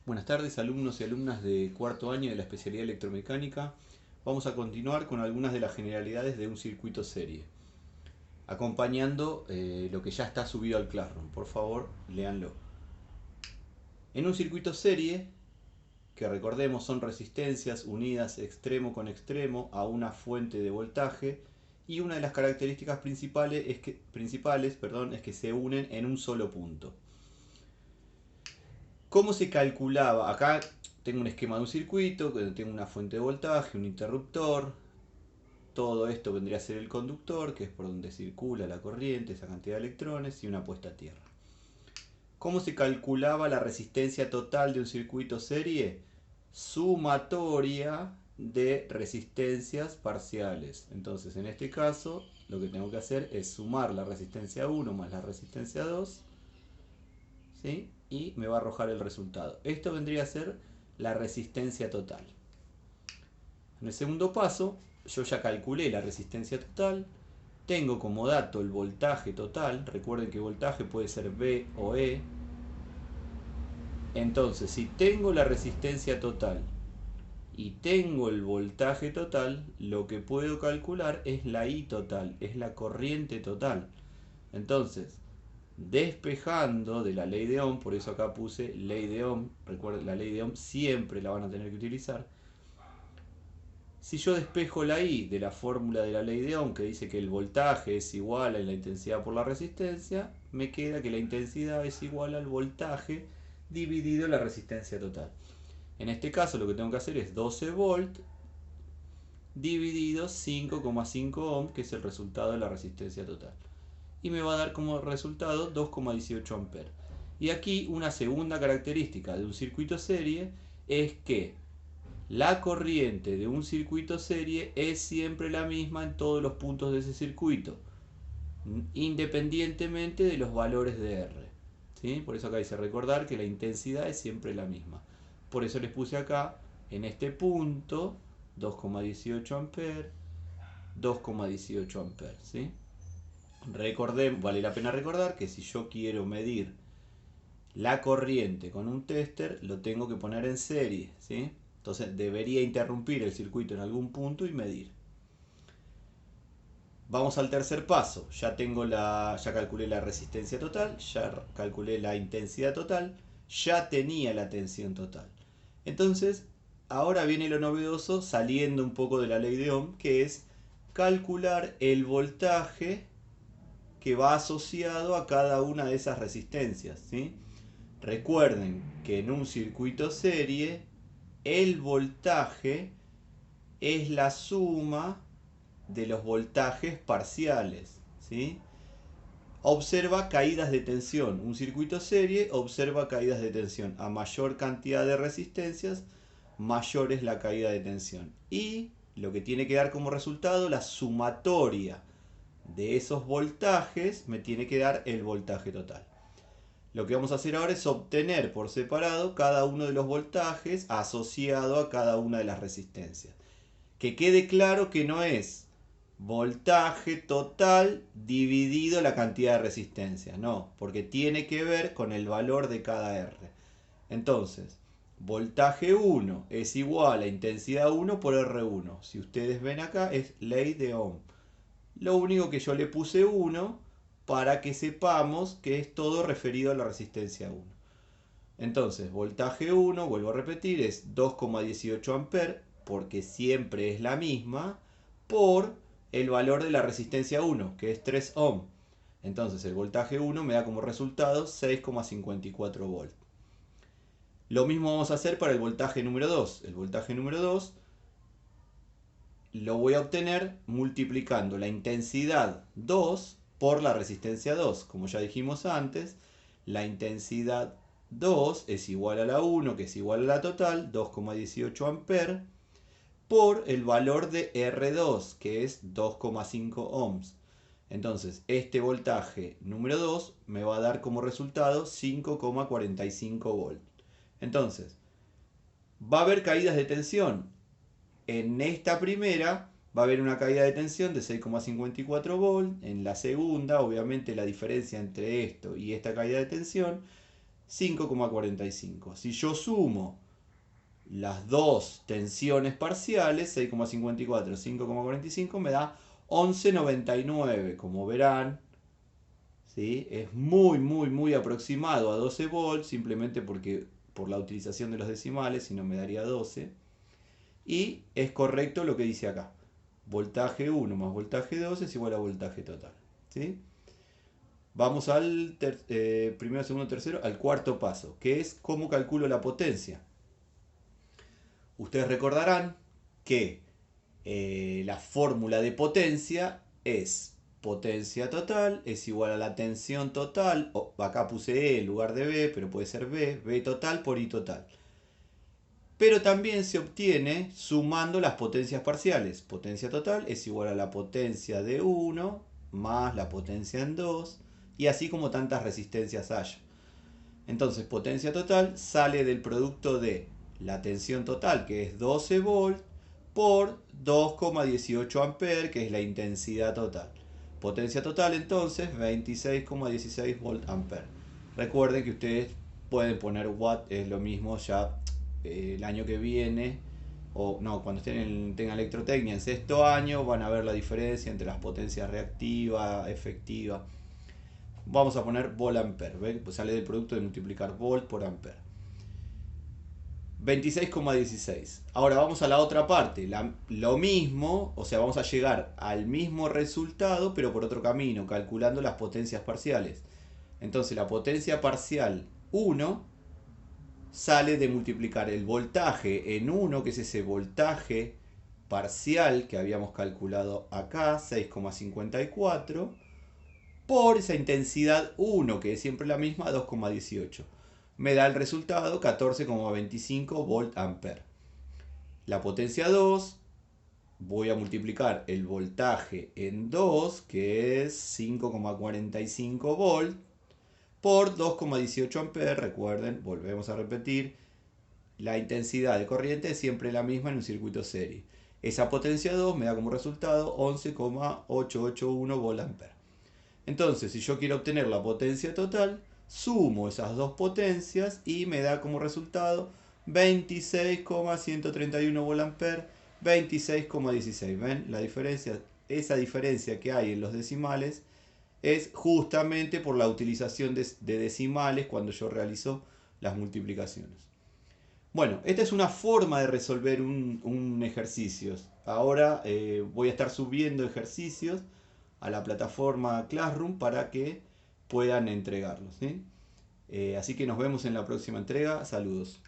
Buenas tardes, alumnos y alumnas de cuarto año de la especialidad electromecánica. Vamos a continuar con algunas de las generalidades de un circuito serie, acompañando lo que ya está subido al Classroom. Por favor, léanlo. En un circuito serie, que recordemos son resistencias unidas extremo con extremo a una fuente de voltaje, y una de las características principales es que se unen en un solo punto. ¿Cómo se calculaba? Acá tengo un esquema de un circuito, tengo una fuente de voltaje, un interruptor. Todo esto vendría a ser el conductor, que es por donde circula la corriente, esa cantidad de electrones, y una puesta a tierra. ¿Cómo se calculaba la resistencia total de un circuito serie? Sumatoria de resistencias parciales. Entonces, en este caso, lo que tengo que hacer es sumar la resistencia 1 más la resistencia 2, ¿sí? Y me va a arrojar el resultado. Esto vendría a ser la resistencia total. En el segundo paso, yo ya calculé la resistencia total, tengo como dato el voltaje total, recuerden que voltaje puede ser V o E. Entonces, si tengo la resistencia total y tengo el voltaje total, lo que puedo calcular es la I total, es la corriente total. Entonces, despejando de la ley de Ohm, por eso acá puse ley de Ohm, recuerden, la ley de Ohm siempre la van a tener que utilizar. Si yo despejo la I de la fórmula de la ley de Ohm, que dice que el voltaje es igual a la intensidad por la resistencia, me queda que la intensidad es igual al voltaje dividido la resistencia total. En este caso lo que tengo que hacer es 12 volt dividido 5,5 ohm, que es el resultado de la resistencia total. Y me va a dar como resultado 2,18 amperes. Y aquí una segunda característica de un circuito serie es que la corriente de un circuito serie es siempre la misma en todos los puntos de ese circuito, independientemente de los valores de R. ¿Sí? Por eso acá dice recordar que la intensidad es siempre la misma. Por eso les puse acá, en este punto, 2,18 amperes, 2,18 amperes. ¿Sí? Vale la pena recordar que si yo quiero medir la corriente con un tester, lo tengo que poner en serie, ¿sí? Entonces debería interrumpir el circuito en algún punto y medir. Vamos al tercer paso. Ya calculé la resistencia total, ya calculé la intensidad total, ya tenía la tensión total. Entonces, ahora viene lo novedoso, saliendo un poco de la ley de Ohm, que es calcular el voltaje que va asociado a cada una de esas resistencias, ¿sí? Recuerden que en un circuito serie el voltaje es la suma de los voltajes parciales, ¿sí? Observa caídas de tensión. Un circuito serie observa caídas de tensión. A mayor cantidad de resistencias, mayor es la caída de tensión. Y lo que tiene que dar como resultado, la sumatoria de esos voltajes me tiene que dar el voltaje total. Lo que vamos a hacer ahora es obtener por separado cada uno de los voltajes asociado a cada una de las resistencias. Que quede claro que no es voltaje total dividido la cantidad de resistencia, no, porque tiene que ver con el valor de cada R. Entonces, voltaje 1 es igual a intensidad 1 por R1. Si ustedes ven acá es ley de Ohm. Lo único que yo le puse 1 para que sepamos que es todo referido a la resistencia 1. Entonces, voltaje 1, vuelvo a repetir, es 2,18 amperes, porque siempre es la misma, por el valor de la resistencia 1, que es 3 ohm. Entonces, el voltaje 1 me da como resultado 6,54 volts. Lo mismo vamos a hacer para el voltaje número 2. El voltaje número 2 lo voy a obtener multiplicando la intensidad 2 por la resistencia 2. Como ya dijimos antes, la intensidad 2 es igual a la 1, que es igual a la total, 2,18 amperes, por el valor de R2, que es 2,5 ohms. Entonces, este voltaje número 2 me va a dar como resultado 5,45 volts. Entonces, va a haber caídas de tensión. En esta primera va a haber una caída de tensión de 6,54 volts. En la segunda, obviamente, la diferencia entre esto y esta caída de tensión 5,45. Si yo sumo las dos tensiones parciales, 6,54, 5,45, me da 11,99. Como verán, ¿sí? Es muy aproximado a 12 volts, simplemente porque por la utilización de los decimales, si no me daría 12. Y es correcto lo que dice acá. Voltaje 1 más voltaje 2 es igual a voltaje total. ¿Sí? Vamos al primero, segundo, tercero, al cuarto paso, que es cómo calculo la potencia. Ustedes recordarán que la fórmula de potencia es potencia total es igual a la tensión total, acá puse E en lugar de B, pero puede ser B total por I total. Pero también se obtiene sumando las potencias parciales. Potencia total es igual a la potencia de 1 más la potencia en 2, y así como tantas resistencias haya. Entonces, potencia total sale del producto de la tensión total, que es 12 volt, por 2,18 amperes, que es la intensidad total. Potencia total, entonces, 26,16 volt ampere. Recuerden que ustedes pueden poner watt, es lo mismo ya el año que viene, o no, cuando tengan electrotecnia en sexto año, van a ver la diferencia entre las potencias reactiva, efectiva. Vamos a poner volt ampere, ¿ven? Pues sale del producto de multiplicar volt por ampere. 26,16. Ahora vamos a la otra parte. Lo mismo, o sea, vamos a llegar al mismo resultado, pero por otro camino, calculando las potencias parciales. Entonces la potencia parcial 1 sale de multiplicar el voltaje en 1, que es ese voltaje parcial que habíamos calculado acá, 6,54, por esa intensidad 1, que es siempre la misma, 2,18. Me da el resultado 14,25 volt ampere. La potencia 2, voy a multiplicar el voltaje en 2, que es 5,45 volt, por 2,18 amperes. Recuerden, volvemos a repetir, la intensidad de corriente es siempre la misma en un circuito serie. Esa potencia 2 me da como resultado 11,881 volt ampere. Entonces, si yo quiero obtener la potencia total, sumo esas dos potencias y me da como resultado 26,131 volt ampere, 26,16. ¿Ven la diferencia? Esa diferencia que hay en los decimales es justamente por la utilización de decimales cuando yo realizo las multiplicaciones. Bueno, esta es una forma de resolver un ejercicio. Ahora voy a estar subiendo ejercicios a la plataforma Classroom para que puedan entregarlos, ¿sí? Así que nos vemos en la próxima entrega. Saludos.